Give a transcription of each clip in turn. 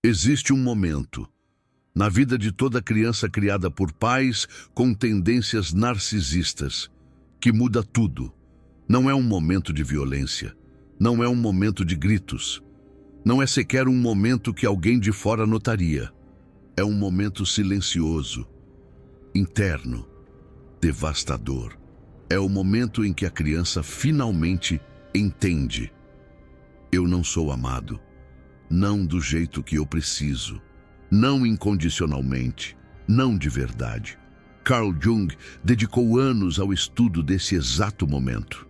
Existe um momento na vida de toda criança criada por pais com tendências narcisistas que muda tudo. Não é um momento de violência, não é um momento de gritos, não é sequer um momento que alguém de fora notaria. É um momento silencioso, interno, devastador. É o momento em que a criança finalmente entende: eu não sou amado, não do jeito que eu preciso, não incondicionalmente, não de verdade. Carl Jung dedicou anos ao estudo desse exato momento.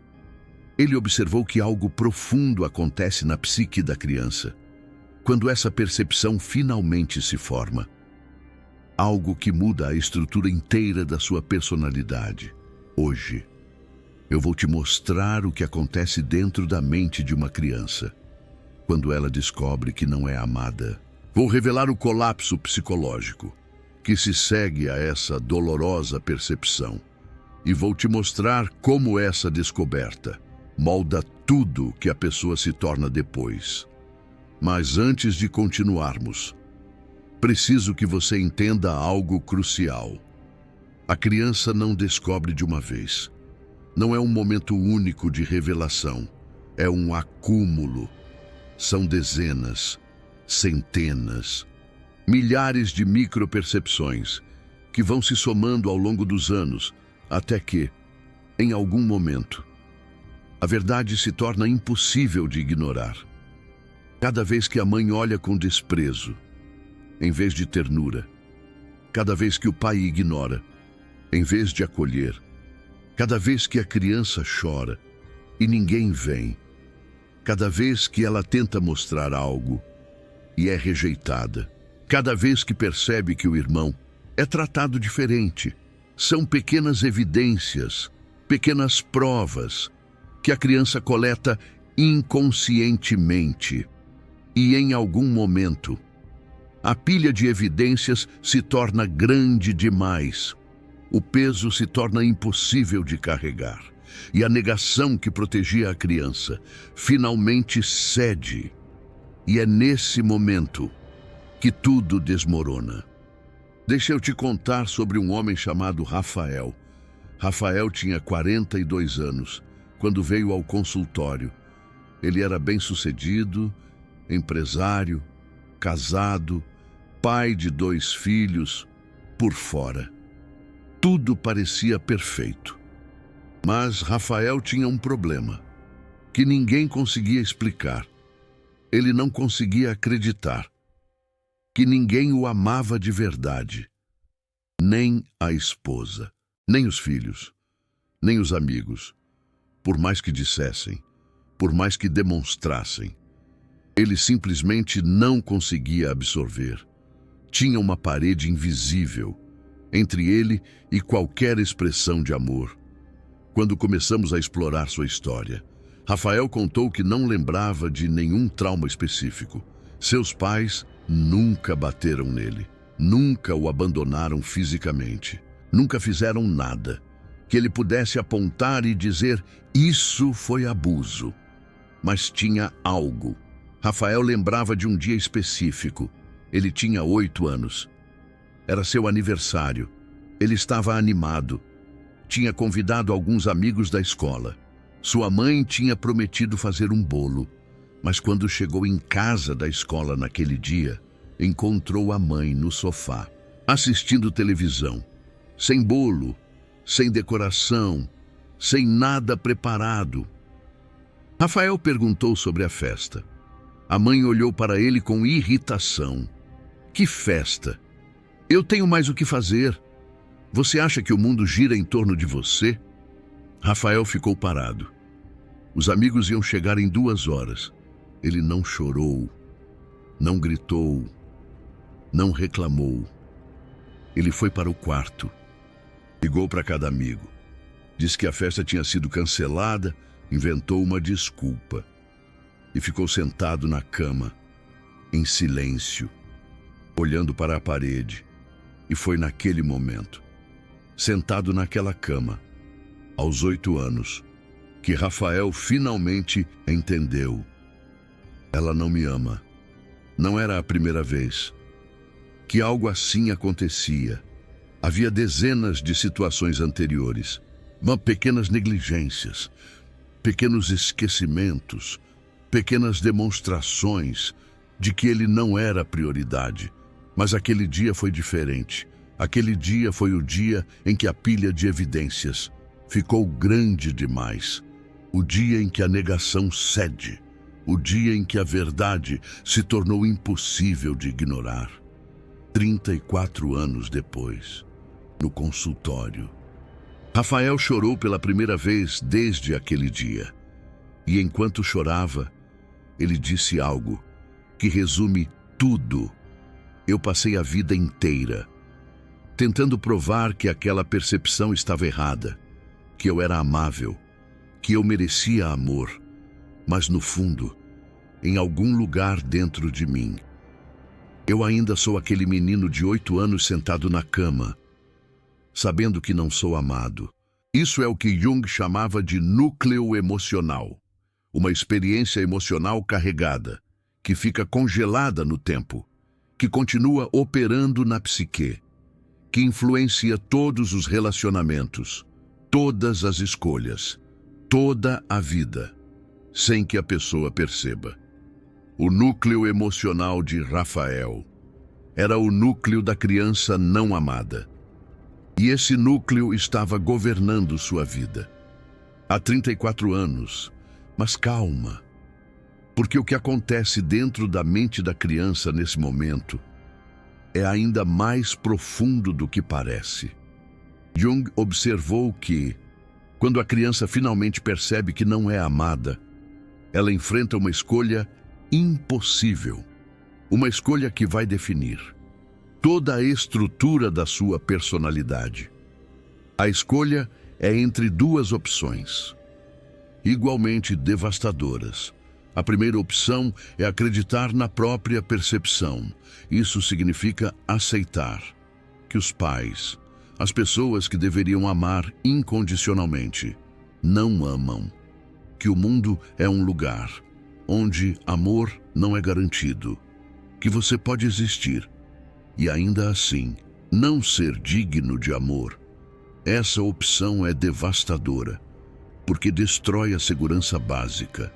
Ele observou que algo profundo acontece na psique da criança quando essa percepção finalmente se forma. Algo que muda a estrutura inteira da sua personalidade. Hoje, eu vou te mostrar o que acontece dentro da mente de uma criança quando ela descobre que não é amada. Vou revelar o colapso psicológico que se segue a essa dolorosa percepção e vou te mostrar como essa descoberta molda tudo que a pessoa se torna depois. Mas antes de continuarmos, preciso que você entenda algo crucial. A criança não descobre de uma vez. Não é um momento único de revelação. É um acúmulo. São dezenas, centenas, milhares de micropercepções que vão se somando ao longo dos anos, até que, em algum momento, a verdade se torna impossível de ignorar. Cada vez que a mãe olha com desprezo, em vez de ternura, cada vez que o pai ignora, em vez de acolher, cada vez que a criança chora e ninguém vem, cada vez que ela tenta mostrar algo e é rejeitada, cada vez que percebe que o irmão é tratado diferente, são pequenas evidências, pequenas provas que a criança coleta inconscientemente. E em algum momento, a pilha de evidências se torna grande demais. O peso se torna impossível de carregar. E a negação que protegia a criança finalmente cede. E é nesse momento que tudo desmorona. Deixa eu te contar sobre um homem chamado Rafael. Rafael tinha 42 anos quando veio ao consultório. Ele era bem-sucedido, empresário, casado, pai de 2 filhos, por fora. Tudo parecia perfeito. Mas Rafael tinha um problema que ninguém conseguia explicar. Ele não conseguia acreditar que ninguém o amava de verdade. Nem a esposa, nem os filhos, nem os amigos. Por mais que dissessem, por mais que demonstrassem, ele simplesmente não conseguia absorver. Tinha uma parede invisível entre ele e qualquer expressão de amor. Quando começamos a explorar sua história, Rafael contou que não lembrava de nenhum trauma específico. Seus pais nunca bateram nele, nunca o abandonaram fisicamente, nunca fizeram nada que ele pudesse apontar e dizer: isso foi abuso. Mas tinha algo. Rafael lembrava de um dia específico. Ele tinha 8 anos. Era seu aniversário. Ele estava animado. Tinha convidado alguns amigos da escola. Sua mãe tinha prometido fazer um bolo. Mas quando chegou em casa da escola naquele dia, encontrou a mãe no sofá, assistindo televisão, sem bolo, sem decoração, sem nada preparado. Rafael perguntou sobre a festa. A mãe olhou para ele com irritação. Que festa? Eu tenho mais o que fazer. Você acha que o mundo gira em torno de você? Rafael ficou parado. Os amigos iam chegar em 2 horas. Ele não chorou, não gritou, não reclamou. Ele foi para o quarto, ligou para cada amigo, disse que a festa tinha sido cancelada, inventou uma desculpa e ficou sentado na cama, em silêncio, olhando para a parede. E foi naquele momento, sentado naquela cama, aos 8 anos, que Rafael finalmente entendeu. Ela não me ama. Não era a primeira vez que algo assim acontecia. Havia dezenas de situações anteriores, pequenas negligências, pequenos esquecimentos, pequenas demonstrações de que ele não era prioridade. Mas aquele dia foi diferente. Aquele dia foi o dia em que a pilha de evidências ficou grande demais. O dia em que a negação cede. O dia em que a verdade se tornou impossível de ignorar. 34 anos depois, no consultório, Rafael chorou pela primeira vez desde aquele dia. E enquanto chorava, ele disse algo que resume tudo. Eu passei a vida inteira tentando provar que aquela percepção estava errada, que eu era amável, que eu merecia amor, mas no fundo, em algum lugar dentro de mim, eu ainda sou aquele menino de 8 anos sentado na cama, sabendo que não sou amado. Isso é o que Jung chamava de núcleo emocional, uma experiência emocional carregada, que fica congelada no tempo, que continua operando na psique, que influencia todos os relacionamentos, todas as escolhas, toda a vida, sem que a pessoa perceba. O núcleo emocional de Rafael era o núcleo da criança não amada. E esse núcleo estava governando sua vida. Há 34 anos, mas calma, porque o que acontece dentro da mente da criança nesse momento é ainda mais profundo do que parece. Jung observou que, quando a criança finalmente percebe que não é amada, ela enfrenta uma escolha impossível, uma escolha que vai definir toda a estrutura da sua personalidade. A escolha é entre duas opções, igualmente devastadoras. A primeira opção é acreditar na própria percepção. Isso significa aceitar que os pais, as pessoas que deveriam amar incondicionalmente, não amam. Que o mundo é um lugar onde amor não é garantido. Que você pode existir e ainda assim não ser digno de amor. Essa opção é devastadora, porque destrói a segurança básica.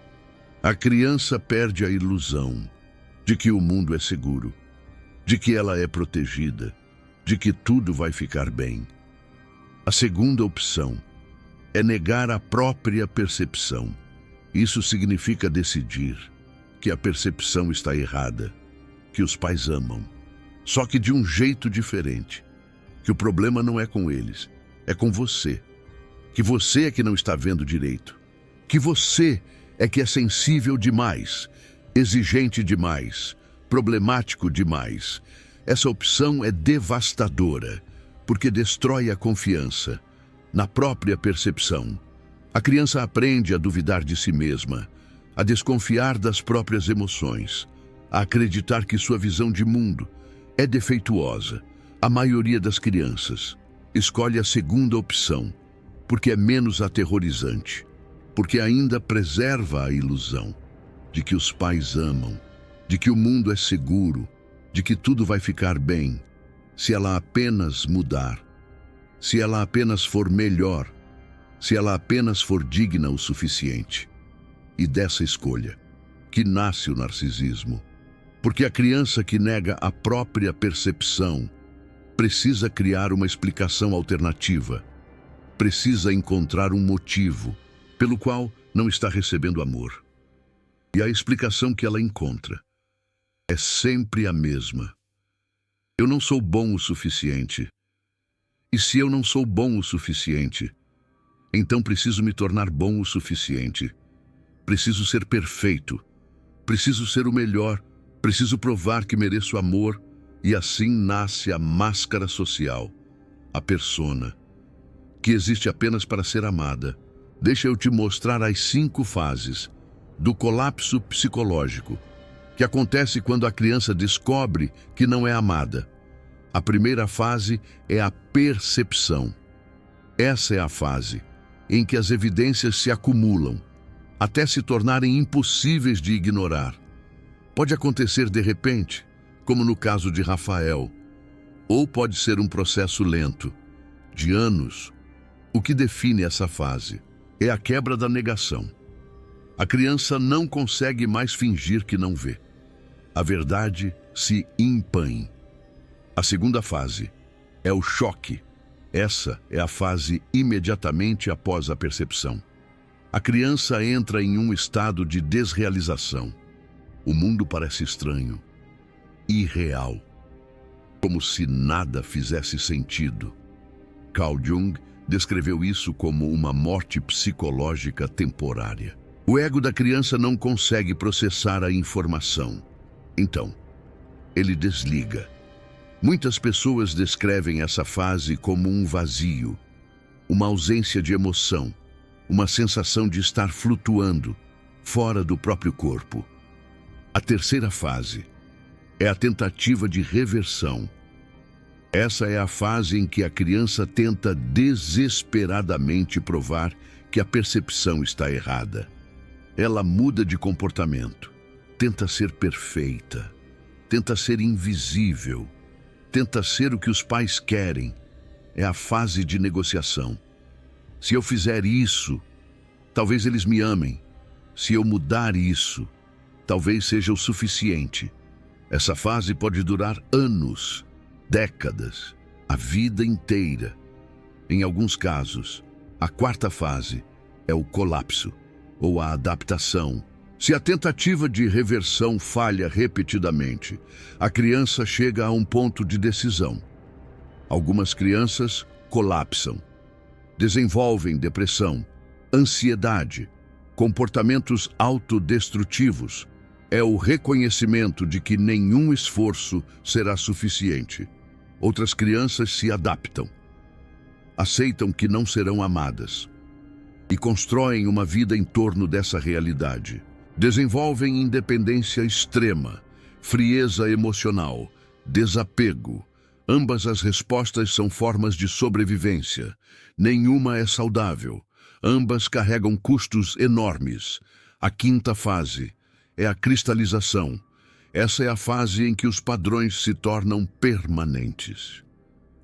A criança perde a ilusão de que o mundo é seguro, de que ela é protegida, de que tudo vai ficar bem. A segunda opção é negar a própria percepção. Isso significa decidir que a percepção está errada, que os pais amam, só que de um jeito diferente, que o problema não é com eles, é com você, que você é que não está vendo direito, que você é que é sensível demais, exigente demais, problemático demais. Essa opção é devastadora, porque destrói a confiança na própria percepção. A criança aprende a duvidar de si mesma, a desconfiar das próprias emoções, a acreditar que sua visão de mundo é defeituosa. A maioria das crianças escolhe a segunda opção, porque é menos aterrorizante, porque ainda preserva a ilusão de que os pais amam, de que o mundo é seguro, de que tudo vai ficar bem, se ela apenas mudar, se ela apenas for melhor, se ela apenas for digna o suficiente. E dessa escolha que nasce o narcisismo, porque a criança que nega a própria percepção precisa criar uma explicação alternativa, precisa encontrar um motivo pelo qual não está recebendo amor. E a explicação que ela encontra é sempre a mesma. Eu não sou bom o suficiente. E se eu não sou bom o suficiente, então preciso me tornar bom o suficiente. Preciso ser perfeito. Preciso ser o melhor. Preciso provar que mereço amor. E assim nasce a máscara social, a persona, que existe apenas para ser amada. Deixa eu te mostrar as 5 fases do colapso psicológico que acontece quando a criança descobre que não é amada. A primeira fase é a percepção. Essa é a fase em que as evidências se acumulam até se tornarem impossíveis de ignorar. Pode acontecer de repente, como no caso de Rafael, ou pode ser um processo lento, de anos. O que define essa fase é a quebra da negação. A criança não consegue mais fingir que não vê. A verdade se impõe. A segunda fase é o choque. Essa é a fase imediatamente após a percepção. A criança entra em um estado de desrealização. O mundo parece estranho, irreal, como se nada fizesse sentido. Carl Jung descreveu isso como uma morte psicológica temporária. O ego da criança não consegue processar a informação. Então, ele desliga. Muitas pessoas descrevem essa fase como um vazio, uma ausência de emoção, uma sensação de estar flutuando, fora do próprio corpo. A terceira fase é a tentativa de reversão. Essa é a fase em que a criança tenta desesperadamente provar que a percepção está errada. Ela muda de comportamento, tenta ser perfeita, tenta ser invisível, tenta ser o que os pais querem. É a fase de negociação. Se eu fizer isso, talvez eles me amem. Se eu mudar isso, talvez seja o suficiente. Essa fase pode durar anos, décadas, a vida inteira. Em alguns casos, a quarta fase é o colapso ou a adaptação. Se a tentativa de reversão falha repetidamente, a criança chega a um ponto de decisão. Algumas crianças colapsam, desenvolvem depressão, ansiedade, comportamentos autodestrutivos. É o reconhecimento de que nenhum esforço será suficiente. Outras crianças se adaptam, aceitam que não serão amadas e constroem uma vida em torno dessa realidade. Desenvolvem independência extrema, frieza emocional, desapego. Ambas as respostas são formas de sobrevivência. Nenhuma é saudável. Ambas carregam custos enormes. A quinta fase é a cristalização. Essa é a fase em que os padrões se tornam permanentes.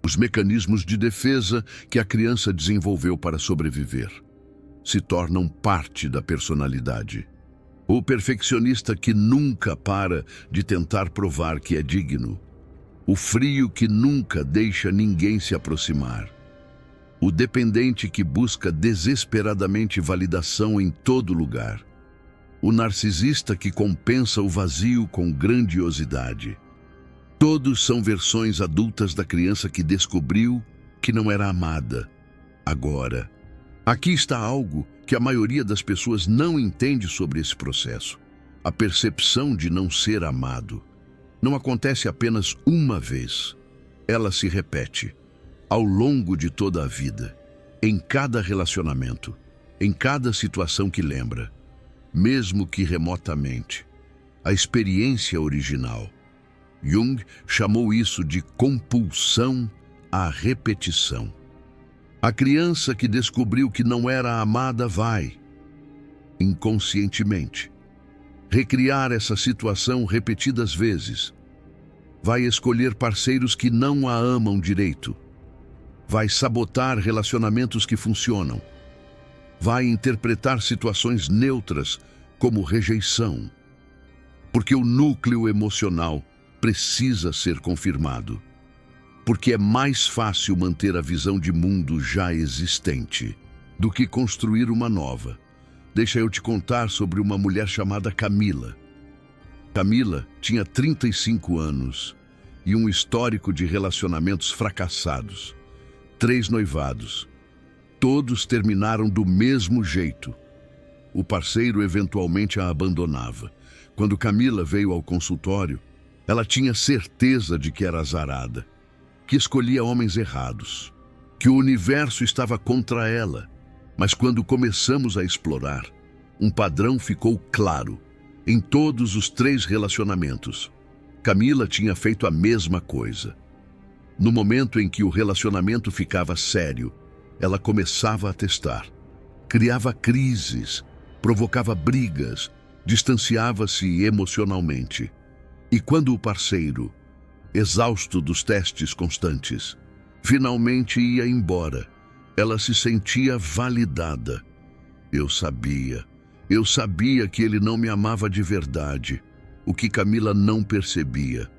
Os mecanismos de defesa que a criança desenvolveu para sobreviver se tornam parte da personalidade. O perfeccionista que nunca para de tentar provar que é digno. O frio que nunca deixa ninguém se aproximar. O dependente que busca desesperadamente validação em todo lugar. O narcisista que compensa o vazio com grandiosidade. Todos são versões adultas da criança que descobriu que não era amada. Agora, aqui está algo que a maioria das pessoas não entende sobre esse processo. A percepção de não ser amado não acontece apenas uma vez. Ela se repete ao longo de toda a vida, em cada relacionamento, em cada situação que lembra, mesmo que remotamente. A experiência original. Jung chamou isso de compulsão à repetição. A criança que descobriu que não era amada vai, inconscientemente, recriar essa situação repetidas vezes. Vai escolher parceiros que não a amam direito. Vai sabotar relacionamentos que funcionam. Vai interpretar situações neutras como rejeição. Porque o núcleo emocional precisa ser confirmado. Porque é mais fácil manter a visão de mundo já existente do que construir uma nova. Deixa eu te contar sobre uma mulher chamada Camila. Camila tinha 35 anos e um histórico de relacionamentos fracassados. 3 noivados. Todos terminaram do mesmo jeito. O parceiro eventualmente a abandonava. Quando Camila veio ao consultório, ela tinha certeza de que era azarada, que escolhia homens errados, que o universo estava contra ela. Mas quando começamos a explorar, um padrão ficou claro. Em todos os 3 relacionamentos, Camila tinha feito a mesma coisa. No momento em que o relacionamento ficava sério, ela começava a testar. Criava crises, provocava brigas, distanciava-se emocionalmente. E quando o parceiro, exausto dos testes constantes, finalmente ia embora, ela se sentia validada. Eu sabia que ele não me amava de verdade. O que Camila não percebia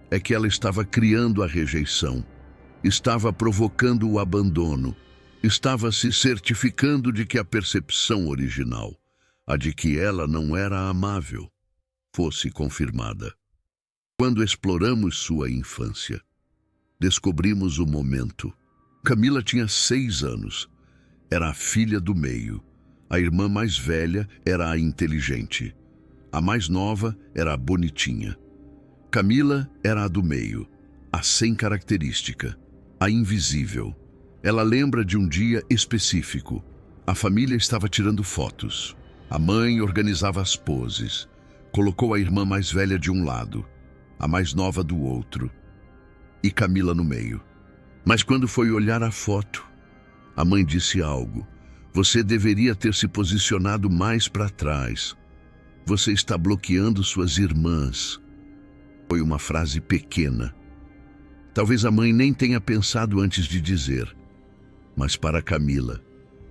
é que ela estava criando a rejeição, estava provocando o abandono, estava se certificando de que a percepção original, a de que ela não era amável, fosse confirmada. Quando exploramos sua infância, descobrimos o momento. Camila tinha 6 anos. Era a filha do meio. A irmã mais velha era a inteligente. A mais nova era a bonitinha. Camila era a do meio, a sem característica, a invisível. Ela lembra de um dia específico. A família estava tirando fotos. A mãe organizava as poses. Colocou a irmã mais velha de um lado, a mais nova do outro, e Camila no meio. Mas quando foi olhar a foto, a mãe disse algo. Você deveria ter se posicionado mais para trás. Você está bloqueando suas irmãs. Foi uma frase pequena. Talvez a mãe nem tenha pensado antes de dizer. Mas para Camila,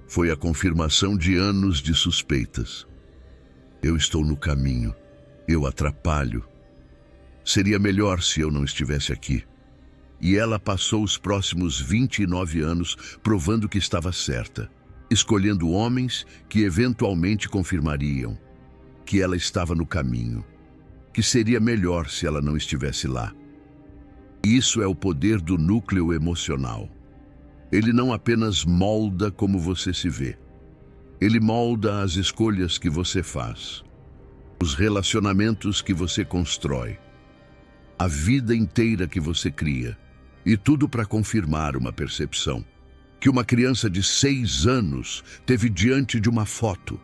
foi a confirmação de anos de suspeitas. Eu estou no caminho. Eu atrapalho. Seria melhor se eu não estivesse aqui. E ela passou os próximos 29 anos provando que estava certa, escolhendo homens que eventualmente confirmariam que ela estava no caminho, que seria melhor se ela não estivesse lá. Isso é o poder do núcleo emocional. Ele não apenas molda como você se vê. Ele molda as escolhas que você faz, os relacionamentos que você constrói, a vida inteira que você cria, e tudo para confirmar uma percepção que uma criança de 6 anos teve diante de uma foto.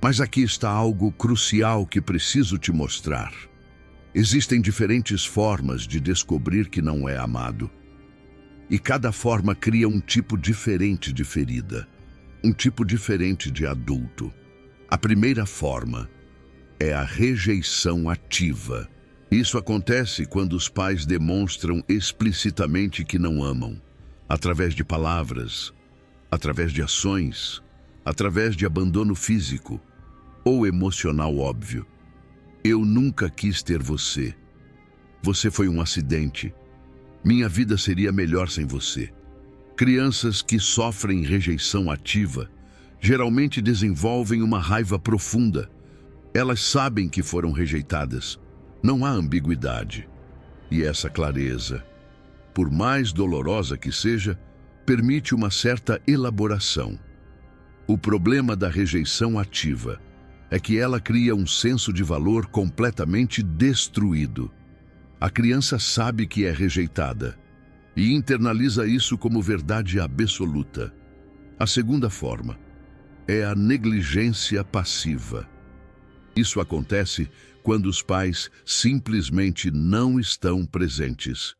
Mas aqui está algo crucial que preciso te mostrar. Existem diferentes formas de descobrir que não é amado. E cada forma cria um tipo diferente de ferida, um tipo diferente de adulto. A primeira forma é a rejeição ativa. Isso acontece quando os pais demonstram explicitamente que não amam, através de palavras, através de ações, através de abandono físico ou emocional óbvio. Eu nunca quis ter você. Você foi um acidente. Minha vida seria melhor sem você. Crianças que sofrem rejeição ativa geralmente desenvolvem uma raiva profunda. Elas sabem que foram rejeitadas. Não há ambiguidade. E essa clareza, por mais dolorosa que seja, permite uma certa elaboração. O problema da rejeição ativa é que ela cria um senso de valor completamente destruído. A criança sabe que é rejeitada e internaliza isso como verdade absoluta. A segunda forma é a negligência passiva. Isso acontece quando os pais simplesmente não estão presentes,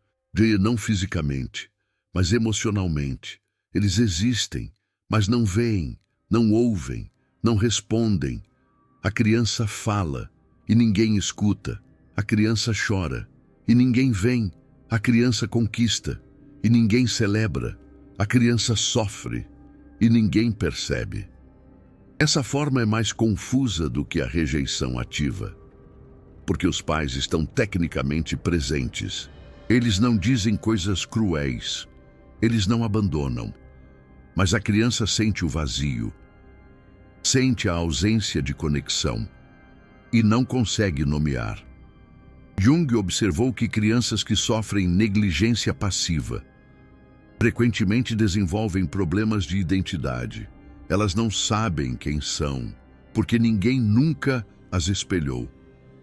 não fisicamente, mas emocionalmente. Eles existem, mas não veem, não ouvem, não respondem. A criança fala e ninguém escuta. A criança chora e ninguém vem. A criança conquista e ninguém celebra. A criança sofre e ninguém percebe. Essa forma é mais confusa do que a rejeição ativa, porque os pais estão tecnicamente presentes. Eles não dizem coisas cruéis, eles não abandonam, mas a criança sente o vazio, sente a ausência de conexão e não consegue nomear. Jung observou que crianças que sofrem negligência passiva frequentemente desenvolvem problemas de identidade. Elas não sabem quem são, porque ninguém nunca as espelhou.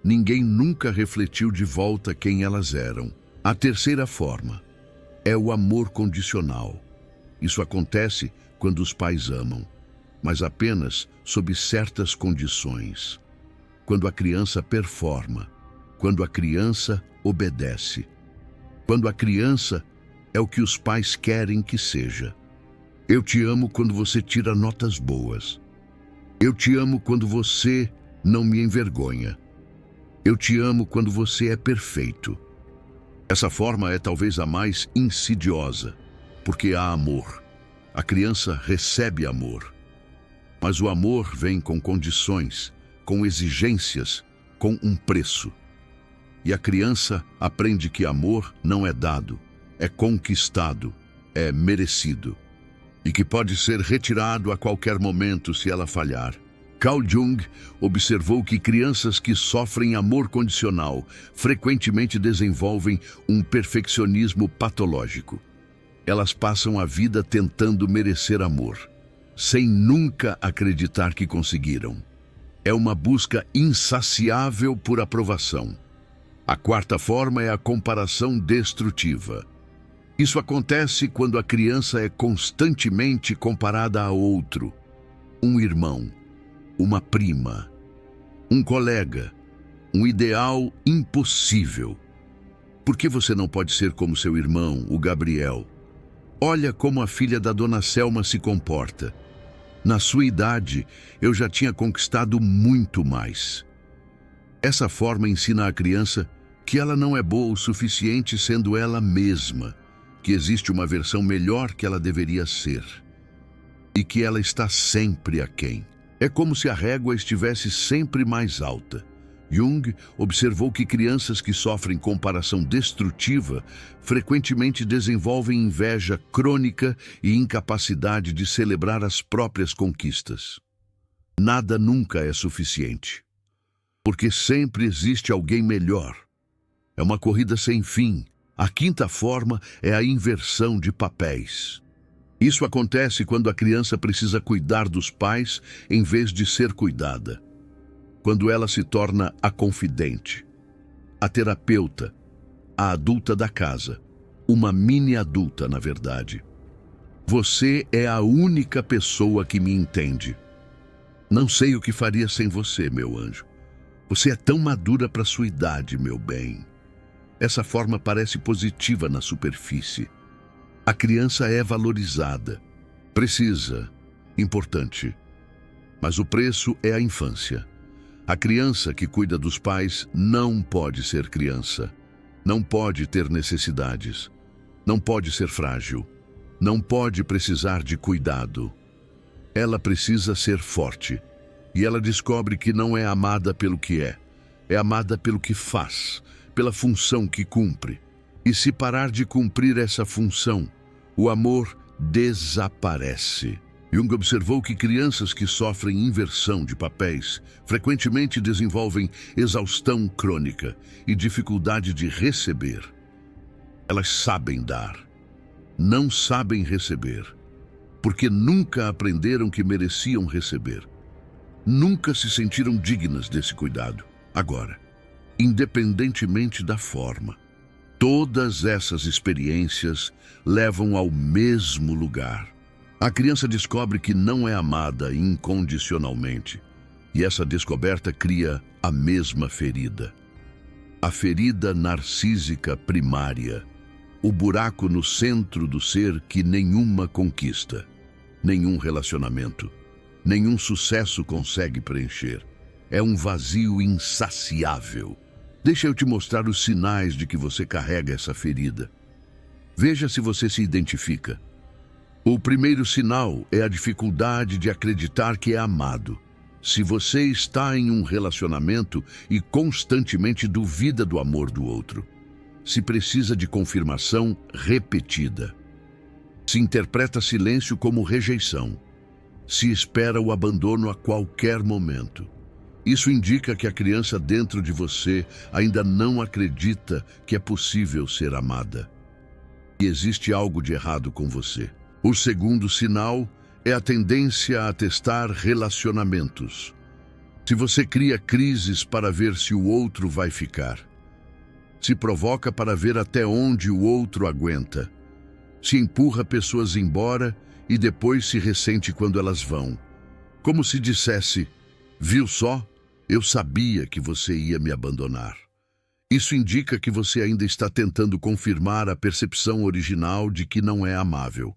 Ninguém nunca refletiu de volta quem elas eram. A terceira forma é o amor condicional. Isso acontece quando os pais amam, mas apenas sob certas condições. Quando a criança performa, quando a criança obedece, quando a criança é o que os pais querem que seja. Eu te amo quando você tira notas boas. Eu te amo quando você não me envergonha. Eu te amo quando você é perfeito. Essa forma é talvez a mais insidiosa, porque há amor. A criança recebe amor. Mas o amor vem com condições, com exigências, com um preço. E a criança aprende que amor não é dado, é conquistado, é merecido. E que pode ser retirado a qualquer momento se ela falhar. Carl Jung observou que crianças que sofrem amor condicional frequentemente desenvolvem um perfeccionismo patológico. Elas passam a vida tentando merecer amor, sem nunca acreditar que conseguiram. É uma busca insaciável por aprovação. A quarta forma é a comparação destrutiva. Isso acontece quando a criança é constantemente comparada a outro, um irmão, uma prima, um colega, um ideal impossível. Por que você não pode ser como seu irmão, o Gabriel? Olha como a filha da dona Selma se comporta. Na sua idade, eu já tinha conquistado muito mais. Essa forma ensina à criança que ela não é boa o suficiente sendo ela mesma, que existe uma versão melhor que ela deveria ser e que ela está sempre aquém. É como se a régua estivesse sempre mais alta. Jung observou que crianças que sofrem comparação destrutiva frequentemente desenvolvem inveja crônica e incapacidade de celebrar as próprias conquistas. Nada nunca é suficiente, porque sempre existe alguém melhor. É uma corrida sem fim. A quinta forma é a inversão de papéis. Isso acontece quando a criança precisa cuidar dos pais em vez de ser cuidada. Quando ela se torna a confidente, a terapeuta, a adulta da casa, uma mini-adulta, na verdade. Você é a única pessoa que me entende. Não sei o que faria sem você, meu anjo. Você é tão madura para sua idade, meu bem. Essa forma parece positiva na superfície. A criança é valorizada, precisa, importante. Mas o preço é a infância. A criança que cuida dos pais não pode ser criança. Não pode ter necessidades. Não pode ser frágil. Não pode precisar de cuidado. Ela precisa ser forte. E ela descobre que não é amada pelo que é. É amada pelo que faz, pela função que cumpre. E se parar de cumprir essa função, o amor desaparece. Jung observou que crianças que sofrem inversão de papéis frequentemente desenvolvem exaustão crônica e dificuldade de receber. Elas sabem dar, não sabem receber, porque nunca aprenderam que mereciam receber. Nunca se sentiram dignas desse cuidado. Agora, independentemente da forma, todas essas experiências levam ao mesmo lugar. A criança descobre que não é amada incondicionalmente, e essa descoberta cria a mesma ferida. A ferida narcísica primária, o buraco no centro do ser que nenhuma conquista, nenhum relacionamento, nenhum sucesso consegue preencher. É um vazio insaciável. Deixa eu te mostrar os sinais de que você carrega essa ferida. Veja se você se identifica. O primeiro sinal é a dificuldade de acreditar que é amado. Se você está em um relacionamento e constantemente duvida do amor do outro, se precisa de confirmação repetida, se interpreta silêncio como rejeição, se espera o abandono a qualquer momento, isso indica que a criança dentro de você ainda não acredita que é possível ser amada. E existe algo de errado com você. O segundo sinal é a tendência a testar relacionamentos. Se você cria crises para ver se o outro vai ficar, se provoca para ver até onde o outro aguenta, se empurra pessoas embora e depois se ressente quando elas vão, como se dissesse: viu só? Eu sabia que você ia me abandonar. Isso indica que você ainda está tentando confirmar a percepção original de que não é amável,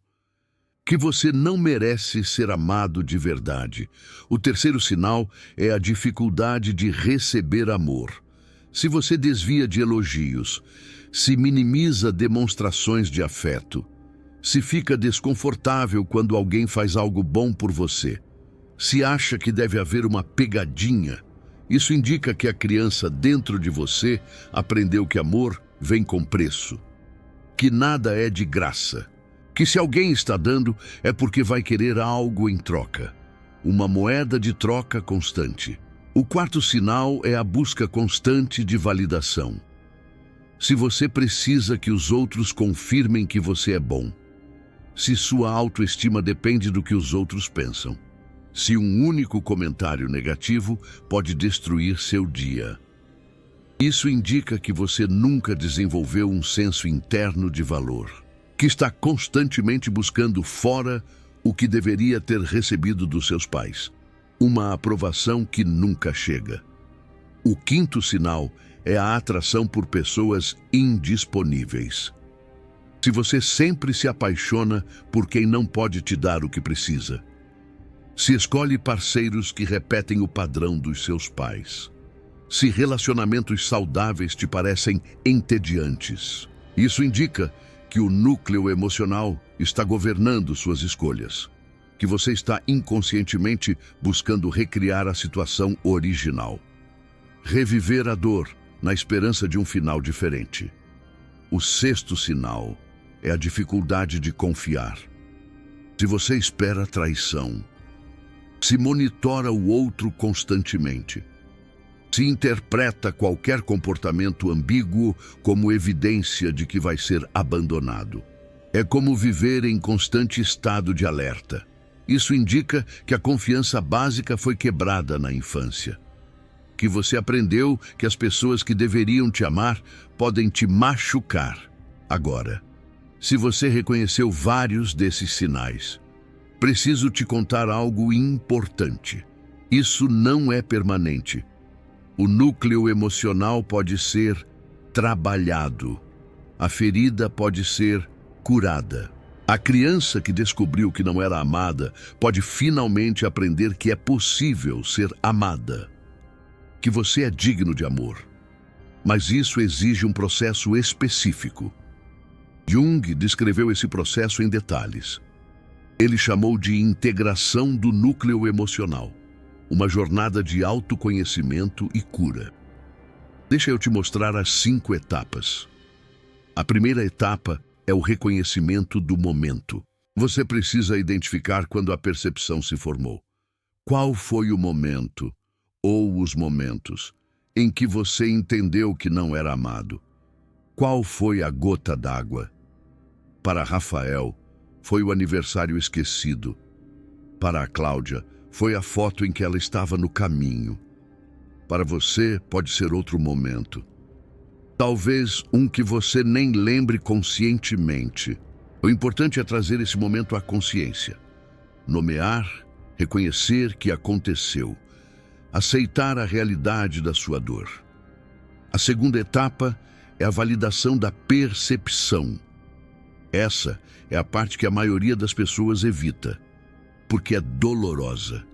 que você não merece ser amado de verdade. O terceiro sinal é a dificuldade de receber amor. Se você desvia de elogios, se minimiza demonstrações de afeto, se fica desconfortável quando alguém faz algo bom por você, se acha que deve haver uma pegadinha, isso indica que a criança dentro de você aprendeu que amor vem com preço, que nada é de graça, que se alguém está dando é porque vai querer algo em troca, uma moeda de troca constante. O quarto sinal é a busca constante de validação. Se você precisa que os outros confirmem que você é bom, se sua autoestima depende do que os outros pensam, se um único comentário negativo pode destruir seu dia, isso indica que você nunca desenvolveu um senso interno de valor, que está constantemente buscando fora o que deveria ter recebido dos seus pais, uma aprovação que nunca chega. O quinto sinal é a atração por pessoas indisponíveis. Se você sempre se apaixona por quem não pode te dar o que precisa, se escolhe parceiros que repetem o padrão dos seus pais, se relacionamentos saudáveis te parecem entediantes, isso indica que o núcleo emocional está governando suas escolhas, que você está inconscientemente buscando recriar a situação original, reviver a dor na esperança de um final diferente. O sexto sinal é a dificuldade de confiar. Se você espera traição, se monitora o outro constantemente, se interpreta qualquer comportamento ambíguo como evidência de que vai ser abandonado. É como viver em constante estado de alerta. Isso indica que a confiança básica foi quebrada na infância, que você aprendeu que as pessoas que deveriam te amar podem te machucar. Agora, se você reconheceu vários desses sinais, preciso te contar algo importante. Isso não é permanente. O núcleo emocional pode ser trabalhado. A ferida pode ser curada. A criança que descobriu que não era amada pode finalmente aprender que é possível ser amada, que você é digno de amor. Mas isso exige um processo específico. Jung descreveu esse processo em detalhes. Ele chamou de integração do núcleo emocional, uma jornada de autoconhecimento e cura. Deixa eu te mostrar as 5 etapas. A primeira etapa é o reconhecimento do momento. Você precisa identificar quando a percepção se formou. Qual foi o momento, ou os momentos, em que você entendeu que não era amado? Qual foi a gota d'água? Para Rafael, foi o aniversário esquecido. Para a Cláudia, foi a foto em que ela estava no caminho. Para você, pode ser outro momento. Talvez um que você nem lembre conscientemente. O importante é trazer esse momento à consciência. Nomear, reconhecer que aconteceu. Aceitar a realidade da sua dor. A segunda etapa é a validação da percepção. Essa é a parte que a maioria das pessoas evita, porque é dolorosa.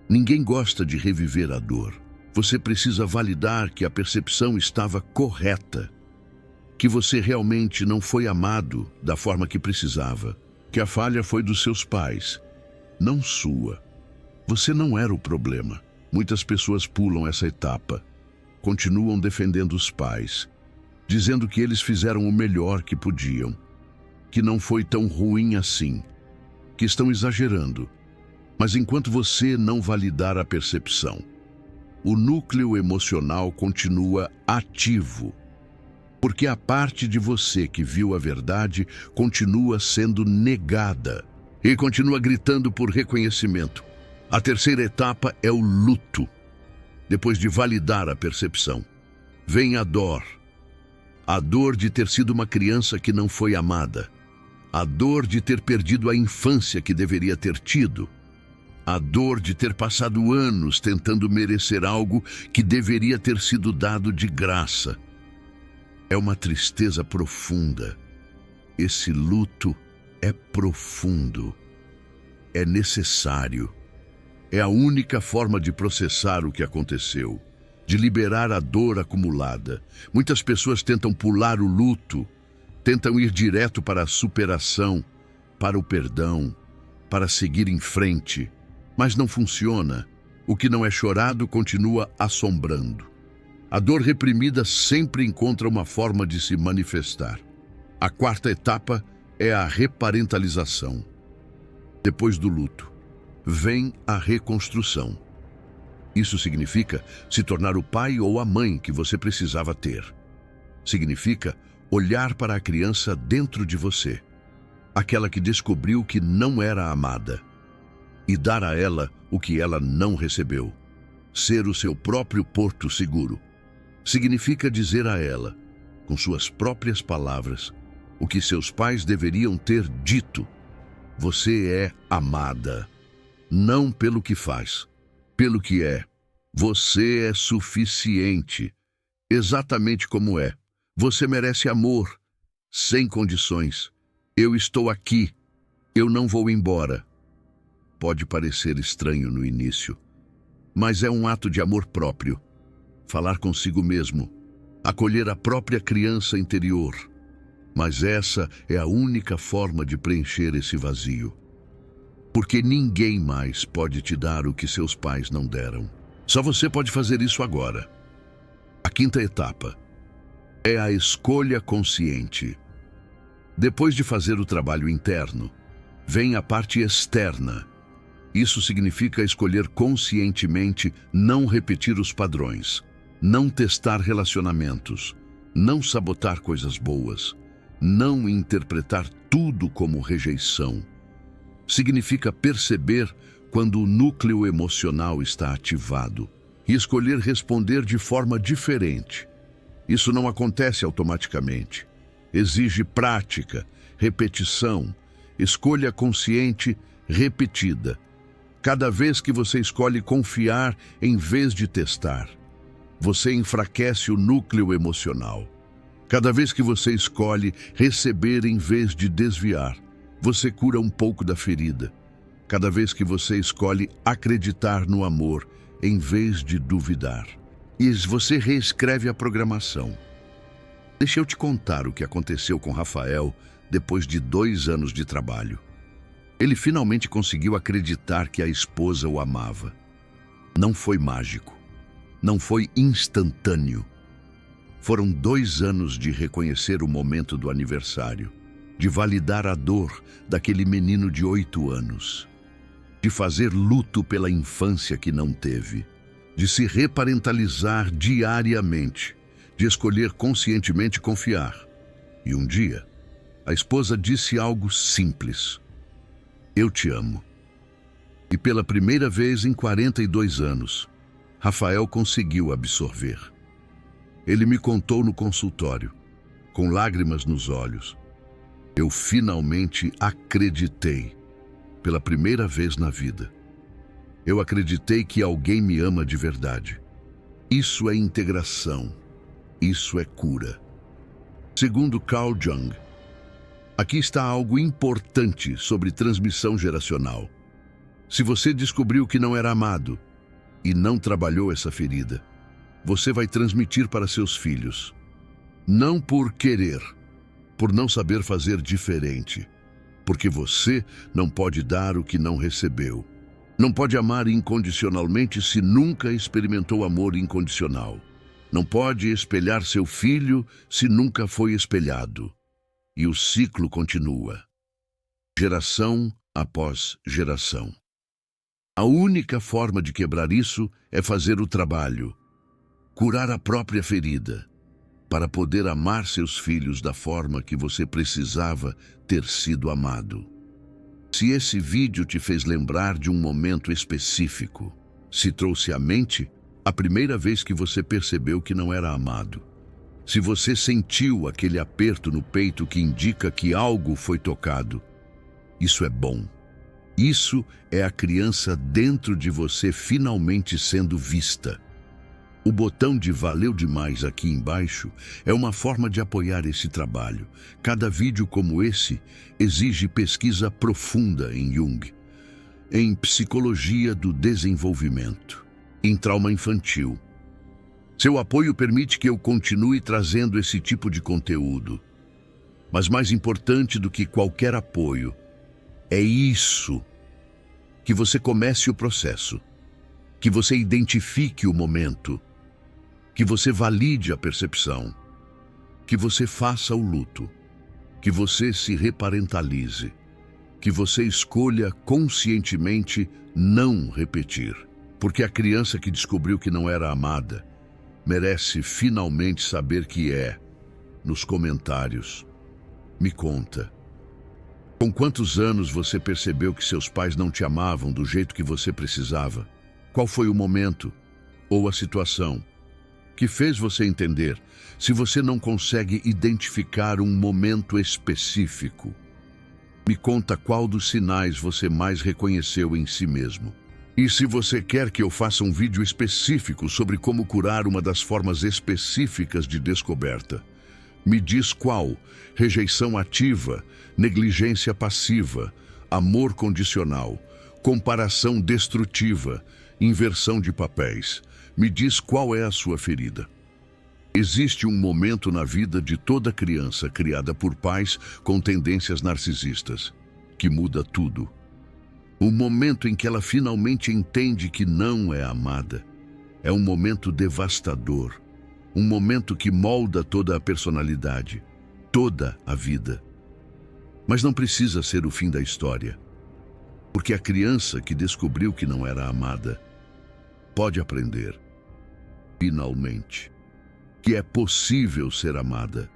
Ninguém gosta de reviver a dor. Você precisa validar que a percepção estava correta, que você realmente não foi amado da forma que precisava, que a falha foi dos seus pais, não sua. Você não era o problema. Muitas pessoas pulam essa etapa, continuam defendendo os pais, dizendo que eles fizeram o melhor que podiam, que não foi tão ruim assim, que estão exagerando. Mas enquanto você não validar a percepção, o núcleo emocional continua ativo, porque a parte de você que viu a verdade continua sendo negada e continua gritando por reconhecimento. A terceira etapa é o luto. Depois de validar a percepção, vem a dor de ter sido uma criança que não foi amada, a dor de ter perdido a infância que deveria ter tido, a dor de ter passado anos tentando merecer algo que deveria ter sido dado de graça. É uma tristeza profunda. Esse luto é profundo. é necessário. É a única forma de processar o que aconteceu, de liberar a dor acumulada. Muitas pessoas tentam pular o luto, tentam ir direto para a superação, para o perdão, para seguir em frente, mas não funciona. O que não é chorado continua assombrando. A dor reprimida sempre encontra uma forma de se manifestar. A quarta etapa é a reparentalização. Depois do luto, vem a reconstrução. Isso significa se tornar o pai ou a mãe que você precisava ter. Significa olhar para a criança dentro de você, aquela que descobriu que não era amada, e dar a ela o que ela não recebeu. Ser o seu próprio porto seguro. Significa dizer a ela, com suas próprias palavras, o que seus pais deveriam ter dito. Você é amada, não pelo que faz, pelo que é. Você é suficiente, exatamente como é. Você merece amor, sem condições. Eu estou aqui, eu não vou embora. Pode parecer estranho no início, mas é um ato de amor próprio. Falar consigo mesmo, acolher a própria criança interior. Mas essa é a única forma de preencher esse vazio. Porque ninguém mais pode te dar o que seus pais não deram. Só você pode fazer isso agora. A quinta etapa é a escolha consciente. Depois de fazer o trabalho interno, vem a parte externa. Isso significa escolher conscientemente não repetir os padrões, não testar relacionamentos, não sabotar coisas boas, não interpretar tudo como rejeição. Significa perceber quando o núcleo emocional está ativado e escolher responder de forma diferente. Isso não acontece automaticamente. Exige prática, repetição, escolha consciente repetida. Cada vez que você escolhe confiar em vez de testar, você enfraquece o núcleo emocional. Cada vez que você escolhe receber em vez de desviar, você cura um pouco da ferida. Cada vez que você escolhe acreditar no amor em vez de duvidar, e você reescreve a programação. Deixa eu te contar o que aconteceu com Rafael depois de 2 anos de trabalho. Ele finalmente conseguiu acreditar que a esposa o amava. Não foi mágico. Não foi instantâneo. Foram 2 anos de reconhecer o momento do aniversário, de validar a dor daquele menino de 8 anos, de fazer luto pela infância que não teve, de se reparentalizar diariamente, de escolher conscientemente confiar. E um dia, a esposa disse algo simples: "Eu te amo." E pela primeira vez em 42 anos, Rafael conseguiu absorver. Ele me contou no consultório, com lágrimas nos olhos: "Eu finalmente acreditei, pela primeira vez na vida. Eu acreditei que alguém me ama de verdade." Isso é integração. Isso é cura. Segundo Carl Jung, aqui está algo importante sobre transmissão geracional. Se você descobriu que não era amado e não trabalhou essa ferida, você vai transmitir para seus filhos. Não por querer, por não saber fazer diferente. Porque você não pode dar o que não recebeu. Não pode amar incondicionalmente se nunca experimentou amor incondicional. Não pode espelhar seu filho se nunca foi espelhado. E o ciclo continua, geração após geração. A única forma de quebrar isso é fazer o trabalho, curar a própria ferida, para poder amar seus filhos da forma que você precisava ter sido amado. Se esse vídeo te fez lembrar de um momento específico, se trouxe à mente a primeira vez que você percebeu que não era amado, se você sentiu aquele aperto no peito que indica que algo foi tocado, isso é bom. Isso é a criança dentro de você finalmente sendo vista. O botão de "valeu demais" aqui embaixo é uma forma de apoiar esse trabalho. Cada vídeo como esse exige pesquisa profunda em Jung. em psicologia do desenvolvimento, em trauma infantil. Seu apoio permite que eu continue trazendo esse tipo de conteúdo. Mas mais importante do que qualquer apoio, é isso: que você comece o processo, que você identifique o momento, que você valide a percepção, que você faça o luto, que você se reparentalize, que você escolha conscientemente não repetir. Porque a criança que descobriu que não era amada merece finalmente saber que é. Nos comentários, me conta. Com quantos anos você percebeu que seus pais não te amavam do jeito que você precisava? Qual foi o momento ou a situação que fez você entender? Se você não consegue identificar um momento específico, me conta qual dos sinais você mais reconheceu em si mesmo. E se você quer que eu faça um vídeo específico sobre como curar uma das formas específicas de descoberta, me diz qual: rejeição ativa, negligência passiva, amor condicional, comparação destrutiva, inversão de papéis. Me diz qual é a sua ferida. Existe um momento na vida de toda criança criada por pais com tendências narcisistas que muda tudo. O momento em que ela finalmente entende que não é amada. É um momento devastador. Um momento que molda toda a personalidade, toda a vida. Mas não precisa ser o fim da história. Porque a criança que descobriu que não era amada pode aprender, finalmente, que é possível ser amada.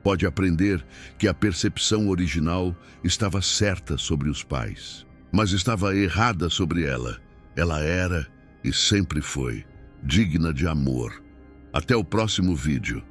Pode aprender que a percepção original estava certa sobre os pais, mas estava errada sobre ela. Ela era e sempre foi digna de amor. Até o próximo vídeo.